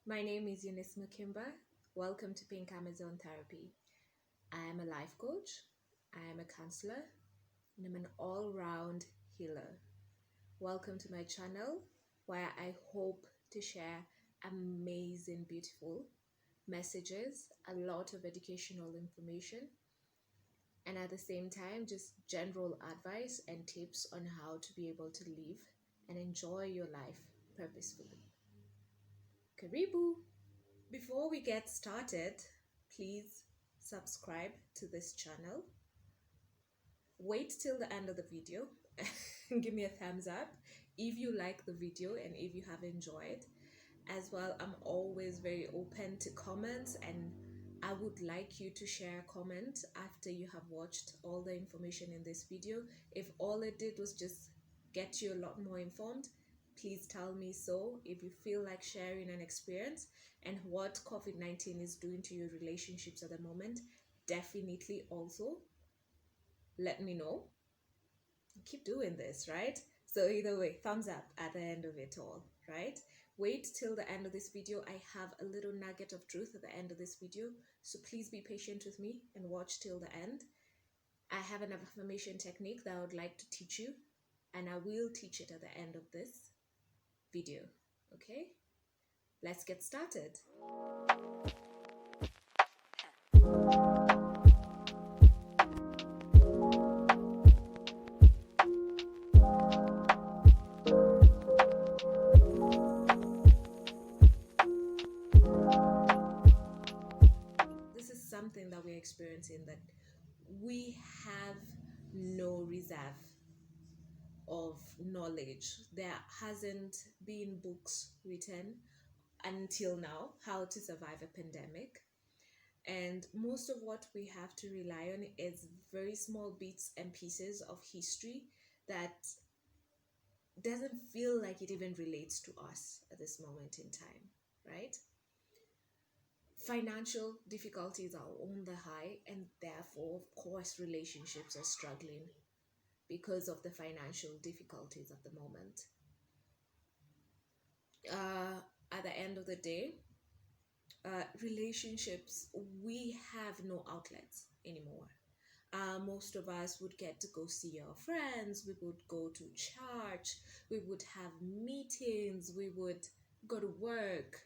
My name is Eunice Mukimba. Welcome to Pink Amazon Therapy. I am a life coach, I am a counselor, and I'm an all round healer. Welcome to my channel where I hope to share amazing, beautiful messages, a lot of educational information, and at the same time, just general advice and tips on how to be able to live and enjoy your life purposefully. Karibu! Before we get started, please subscribe to this channel. Wait till the end of the video and give me a thumbs up if you like the video and if you have enjoyed. As well, I'm always very open to comments, and I would like you to share a comment after you have watched all the information in this video. If all it did was just get you a lot more informed, please tell me so. If you feel like sharing an experience and what COVID-19 is doing to your relationships at the moment, definitely also let me know. Keep doing this, right? So either way, thumbs up at the end of it all, right? Wait till the end of this video. I have a little nugget of truth at the end of this video, so please be patient with me and watch till the end. I have an affirmation technique that I would like to teach you, and I will teach it at the end of this video. Okay, let's get started. This is something that we're experiencing, that we have no reserve of knowledge. There hasn't been books written until now how to survive a pandemic. And most of what we have to rely on is very small bits and pieces of history that doesn't feel like it even relates to us at this moment in time, right? Financial difficulties are on the high, and therefore, of course, relationships are struggling because of the financial difficulties at the moment. At the end of the day, relationships, we have no outlets anymore. Most of us would get to go see our friends, we would go to church, we would have meetings, we would go to work,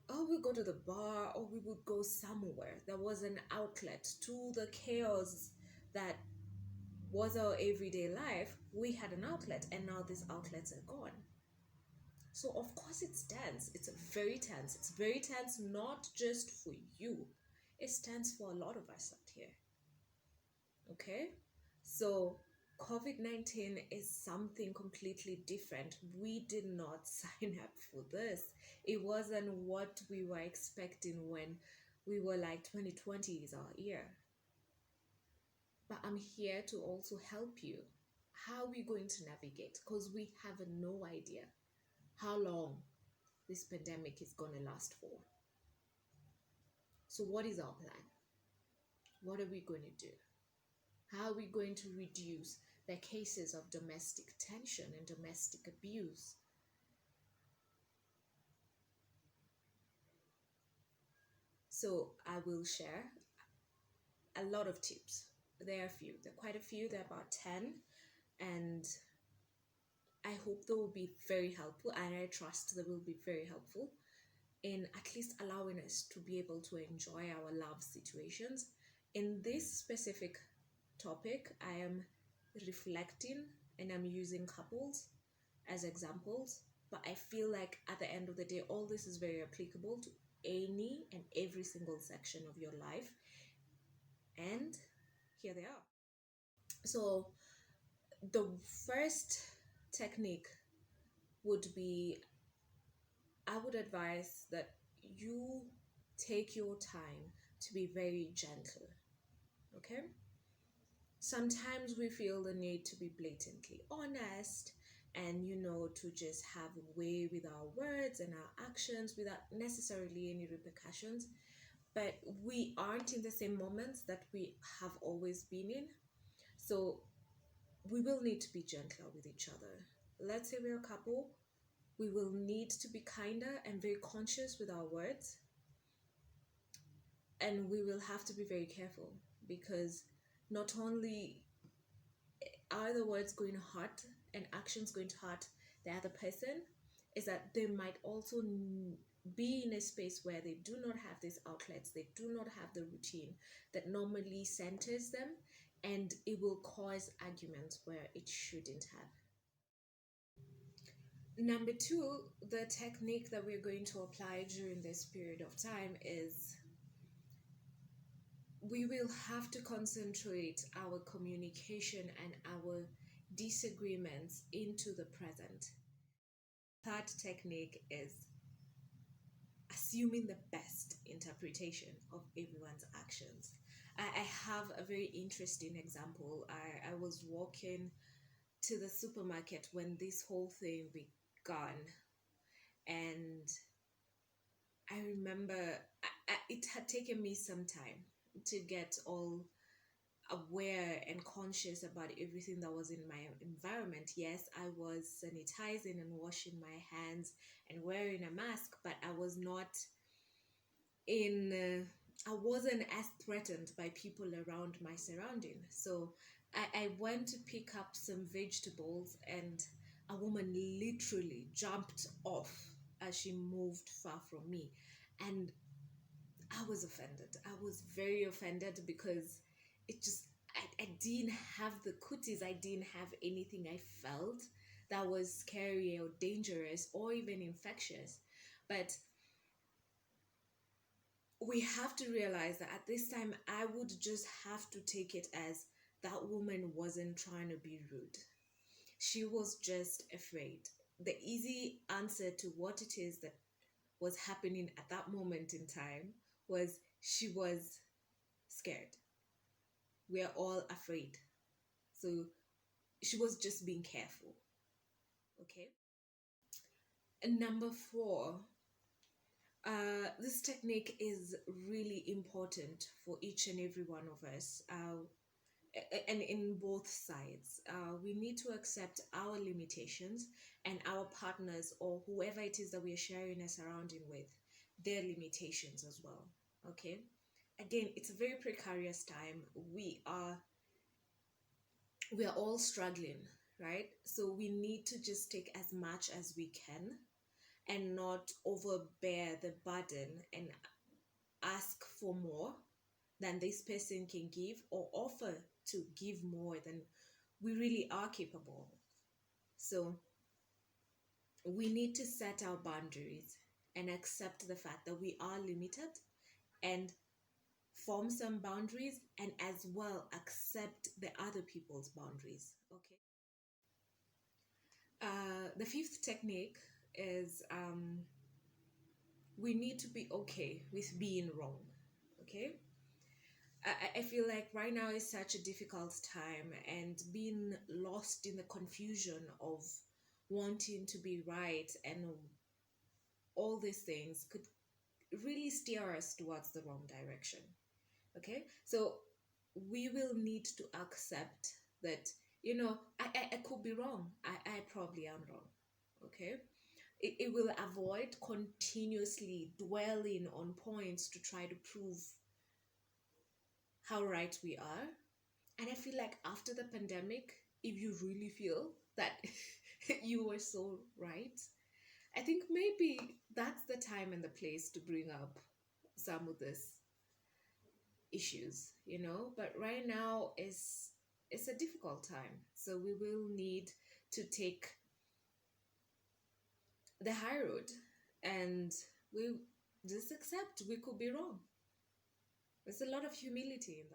or we go to the bar, or we would go somewhere. There was an outlet to the chaos that was our everyday life. We had an outlet, and now these outlets are gone. So of course it's tense. It's very tense. It's very tense, not just for you. It stands for a lot of us out here. Okay? So COVID-19 is something completely different. We did not sign up for this. It wasn't what we were expecting when we were like 2020 is our year. But I'm here to also help you. How are we going to navigate? Because we have no idea how long this pandemic is going to last for. So what is our plan? What are we going to do? How are we going to reduce the cases of domestic tension and domestic abuse? So I will share a lot of tips. There are a few. There are quite a few. There are about 10. And I hope they will be very helpful, and I trust they will be very helpful in at least allowing us to be able to enjoy our love situations. In this specific topic, I am reflecting and I'm using couples as examples, but I feel like at the end of the day, all this is very applicable to any and every single section of your life. And here they are. So, the first technique would be, I would advise that you take your time to be very gentle. Okay? Sometimes we feel the need to be blatantly honest and, to just have a way with our words and our actions without necessarily any repercussions. But we aren't in the same moments that we have always been in. So we will need to be gentler with each other. Let's say we're a couple, We will need to be kinder and very conscious with our words, and we will have to be very careful because not only are the words going to hurt and actions going to hurt the other person, is that they might also be in a space where they do not have these outlets, they do not have the routine that normally centers them, and it will cause arguments where it shouldn't have. Number two, the technique that we're going to apply during this period of time is we will have to concentrate our communication and our disagreements into the present. Third technique is assuming the best interpretation of everyone's actions. I have a very interesting example. I was walking to the supermarket when this whole thing began, and I remember it had taken me some time to get all aware and conscious about everything that was in my environment. Yes, I was sanitizing and washing my hands and wearing a mask, but I was not in I wasn't as threatened by people around my surrounding. So I went to pick up some vegetables, and a woman literally jumped off as she moved far from me. And I was offended. I was very offended because it just, I didn't have the cooties. I didn't have anything I felt that was scary or dangerous or even infectious. But we have to realize that at this time, I would just have to take it as that woman wasn't trying to be rude. She was just afraid. The easy answer to what it is that was happening at that moment in time was she was scared. We're all afraid. So she was just being careful. Okay. And number four, this technique is really important for each and every one of us, and in both sides. We need to accept our limitations and our partners or whoever it is that we are sharing a surrounding with, their limitations as well. Okay. Again, it's a very precarious time. We are all struggling, right? So we need to just take as much as we can and not overbear the burden and ask for more than this person can give, or offer to give more than we really are capable. So we need to set our boundaries and accept the fact that we are limited, and form some boundaries, and as well accept the other people's boundaries. Okay. The fifth technique is we need to be okay with being wrong. Okay. I feel like right now is such a difficult time, and being lost in the confusion of wanting to be right and all these things could really steer us towards the wrong direction. Okay, so we will need to accept that, I could be wrong. I probably am wrong. Okay, it will avoid continuously dwelling on points to try to prove how right we are. And I feel like after the pandemic, if you really feel that you were so right, I think maybe that's the time and the place to bring up some of these issues. But right now is it's a difficult time. So we will need to take the high road, and we just accept we could be wrong. There's a lot of humility in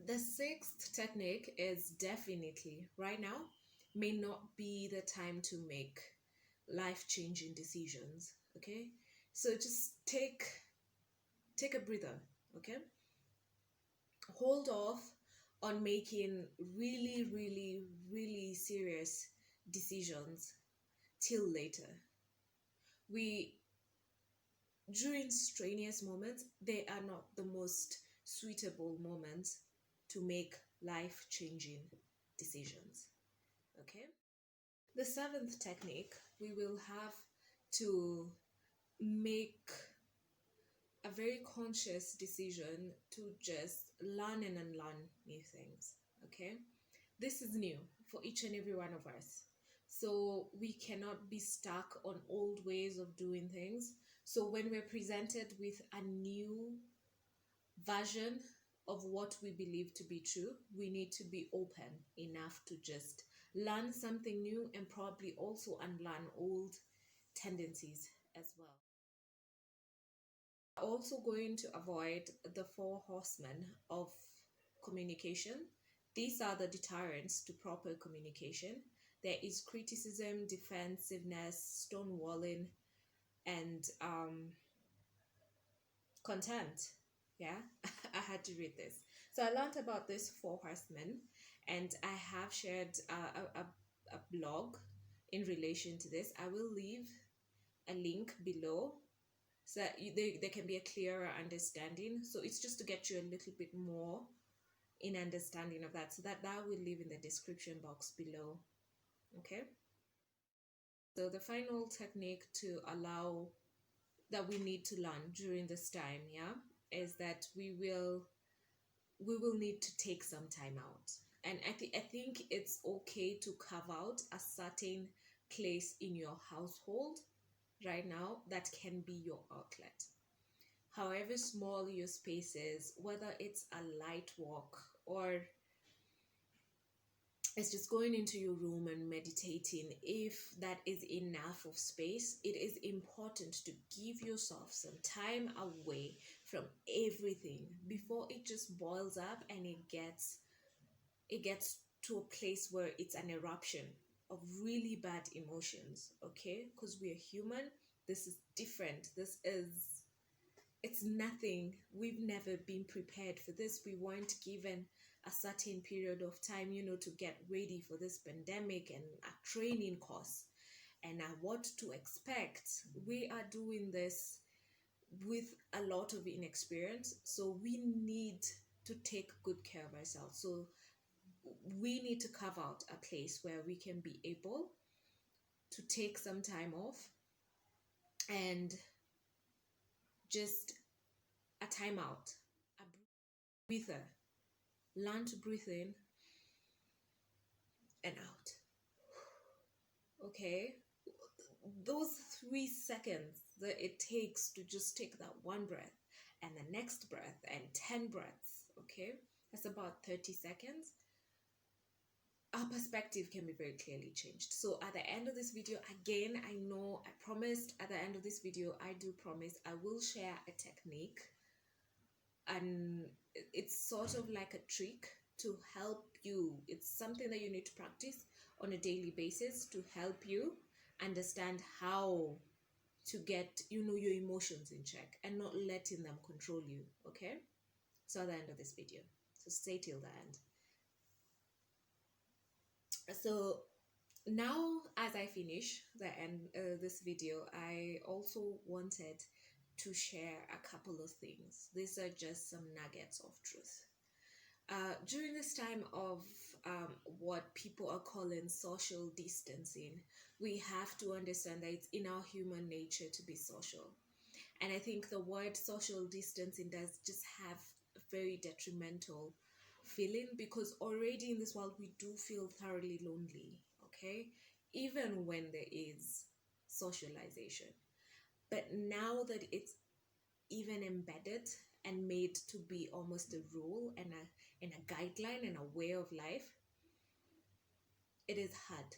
that. The sixth technique is definitely right now may not be the time to make life-changing decisions. Okay, so just take a breather. Okay, hold off on making really, really, really serious decisions till later. We During strenuous moments, they are not the most suitable moments to make life changing decisions. Okay. The seventh technique, we will have to make a very conscious decision to just learn and unlearn new things. Okay. This is new for each and every one of us. So we cannot be stuck on old ways of doing things. So when we're presented with a new version of what we believe to be true, we need to be open enough to just learn something new and probably also unlearn old tendencies as well. Also going to avoid the four horsemen of communication. These are the deterrents to proper communication. There is criticism, defensiveness, stonewalling, and contempt. Yeah, I had to read this. So I learned about this four horsemen, and I have shared a blog in relation to this. I will leave a link below so that there can be a clearer understanding. So it's just to get you a little bit more in understanding of that. So that will leave in the description box below. Okay. So the final technique to allow that we need to learn during this time, yeah, is that we will need to take some time out. And I think it's okay to carve out a certain place in your household right now that can be your outlet. However small your space is, whether it's a light walk or it's just going into your room and meditating, if that is enough of space, it is important to give yourself some time away from everything before it just boils up and it gets to a place where it's an eruption of really bad emotions. Okay, because we are human. This is different. It's nothing. We've never been prepared for this. We weren't given a certain period of time, to get ready for this pandemic and a training course and what to expect. We are doing this with a lot of inexperience. So we need to take good care of ourselves. So we need to carve out a place where we can be able to take some time off and just a timeout, a breather. Learn to breathe in and out. Okay? Those 3 seconds that it takes to just take that one breath and the next breath and 10 breaths, okay? That's about 30 seconds. Our perspective can be very clearly changed. So at the end of this video, again, I know I promised at the end of this video, I do promise I will share a technique, and it's sort of like a trick to help you. It's something that you need to practice on a daily basis to help you understand how to get your emotions in check and not letting them control you. Okay, so at the end of this video, so stay till the end. So now, as I finish the end this video, I also wanted to share a couple of things. These are just some nuggets of truth. During this time of what people are calling social distancing, we have to understand that it's in our human nature to be social. And I think the word social distancing does just have a very detrimental feeling, because already in this world we do feel thoroughly lonely, okay? Even when there is socialization. But now that it's even embedded and made to be almost a rule and a guideline and a way of life, it is hard.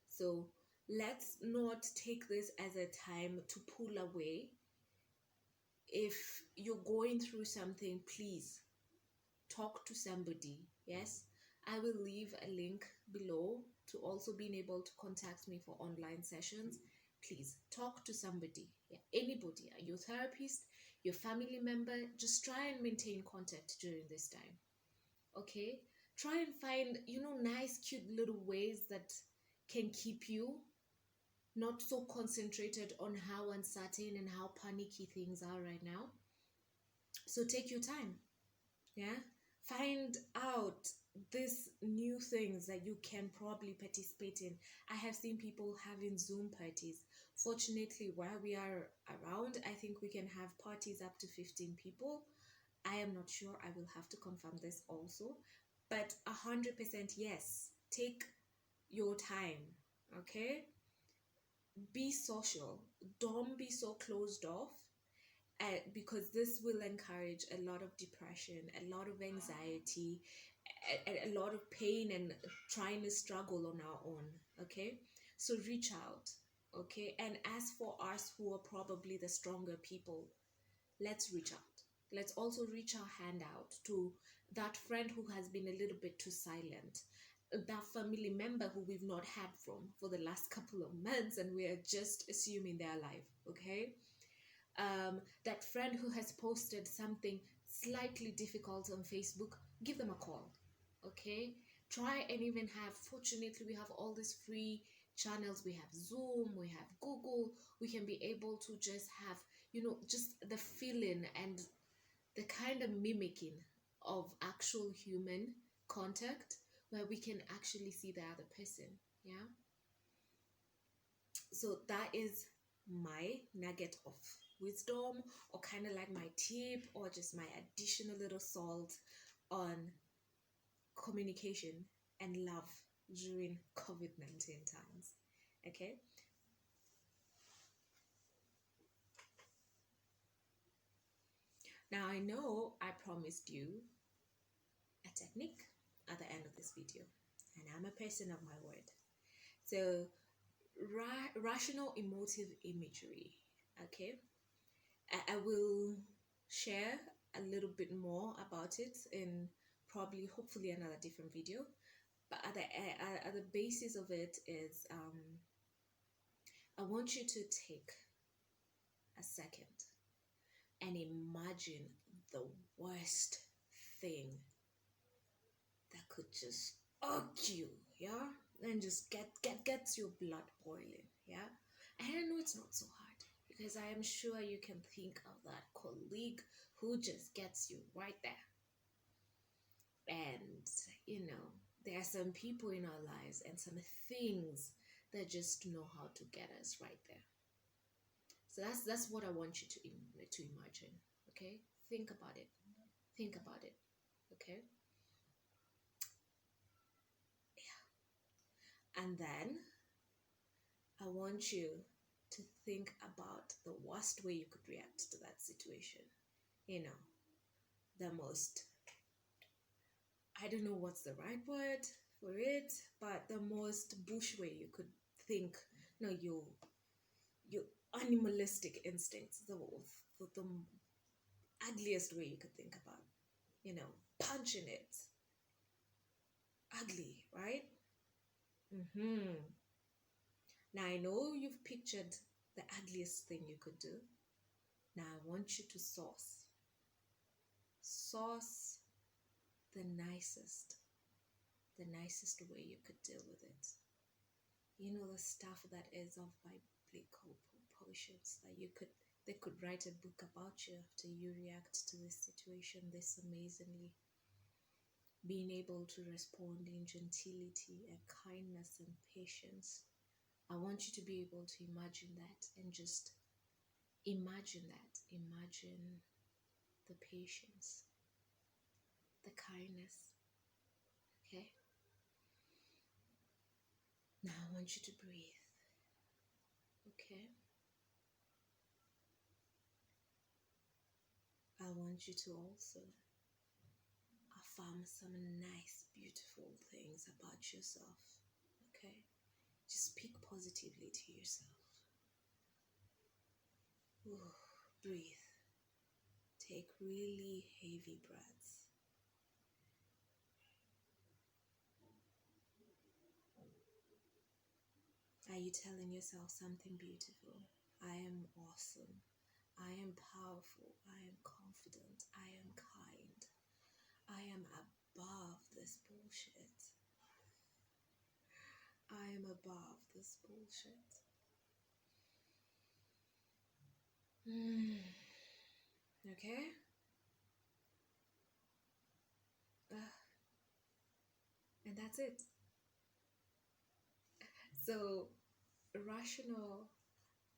So let's not take this as a time to pull away. If you're going through something, please talk to somebody. Yes, I will leave a link below to also being able to contact me for online sessions. Please talk to somebody. Yeah, anybody, your therapist, your family member. Just try and maintain contact during this time. Okay, try and find nice cute little ways that can keep you not so concentrated on how uncertain and how panicky things are right now. So take your time. Yeah, find out these new things that you can probably participate in. I have seen people having Zoom parties. Fortunately, where we are around, I think we can have parties up to 15 people. I am not sure. I will have to confirm this also. But 100% yes. Take your time, okay? Be social. Don't be so closed off, because this will encourage a lot of depression, a lot of anxiety, a lot of pain, and trying to struggle on our own. Okay, so reach out. Okay, and as for us who are probably the stronger people, let's reach out. Let's also reach our hand out to that friend who has been a little bit too silent, that family member who we've not had from for the last couple of months, and we are just assuming they're alive. Okay, that friend who has posted something slightly difficult on Facebook, give them a call. Okay, try and even have, fortunately, we have all these free channels. We have Zoom, we have Google. We can be able to just have, just the feeling and the kind of mimicking of actual human contact, where we can actually see the other person. Yeah, so that is my nugget of wisdom, or kind of like my tip, or just my additional little salt on communication and love during COVID-19 times. Okay, now I know I promised you a technique at the end of this video, and I'm a person of my word. So rational emotive imagery. Okay, I will share a little bit more about it in probably, hopefully, another different video. But at the basis of it is, I want you to take a second and imagine the worst thing that could just you, yeah, and just gets your blood boiling, yeah. And I know it's not so hard, because I am sure you can think of that colleague who just gets you right there. And there are some people in our lives and some things that just know how to get us right there. So that's what I want you to imagine. Okay, think about it. Think about it. Okay, and then I want you to think about the worst way you could react to that situation. The most, I don't know what's the right word for it, but the most bush way you could think. Your animalistic instincts, the ugliest way you could think about, punching it. Ugly, right? Now I know you've pictured the ugliest thing you could do. Now I want you to source the nicest way you could deal with it. The stuff that is of biblical proportions, that they could write a book about you after you react to this situation this amazingly. Being able to respond in gentility and kindness and patience. I want you to be able to imagine that, and just imagine that. Imagine the patience, the kindness. Okay? Now I want you to breathe. Okay? I want you to also affirm some nice, beautiful things about yourself. Okay? Just speak positively to yourself. Ooh, breathe. Take really heavy breaths. Are you telling yourself something beautiful? I am awesome. I am powerful. I am confident. I am kind. I am above this bullshit. I am above this bullshit. Okay? that's it. So, rational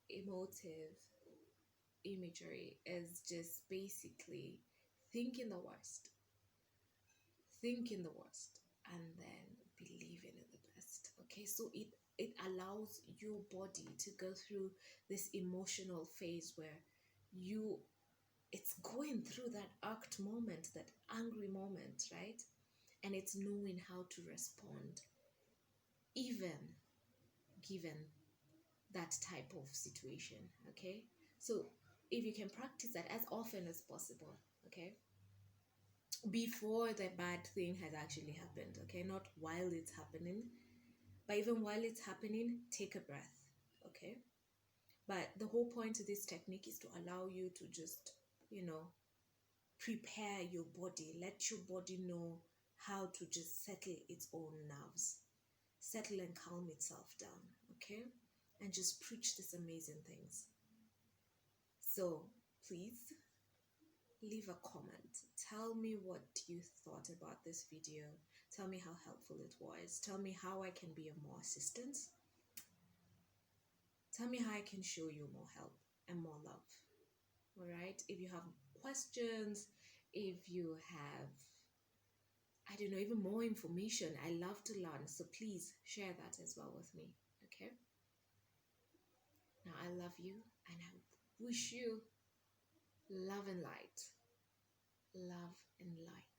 emotive imagery is just basically thinking the worst, thinking the worst, and then believing in the best. Okay, so it allows your body to go through this emotional phase where you it's going through that irked moment, that angry moment, right? And it's knowing how to respond, even given that type of situation. Okay, so if you can practice that as often as possible, okay, before the bad thing has actually happened, okay, not while it's happening, but even while it's happening, take a breath, okay. But the whole point of this technique is to allow you to just, prepare your body, let your body know how to just settle its own nerves, settle and calm itself down, okay, and just preach these amazing things. So please leave a comment. Tell me what you thought about this video. Tell me how helpful it was. Tell me how I can be of more assistance. Tell me how I can show you more help and more love. All right? If you have questions, if you have, I don't know, even more information, I love to learn. So please share that as well with me. Okay? Now, I love you and I wish you love and light. Love and light.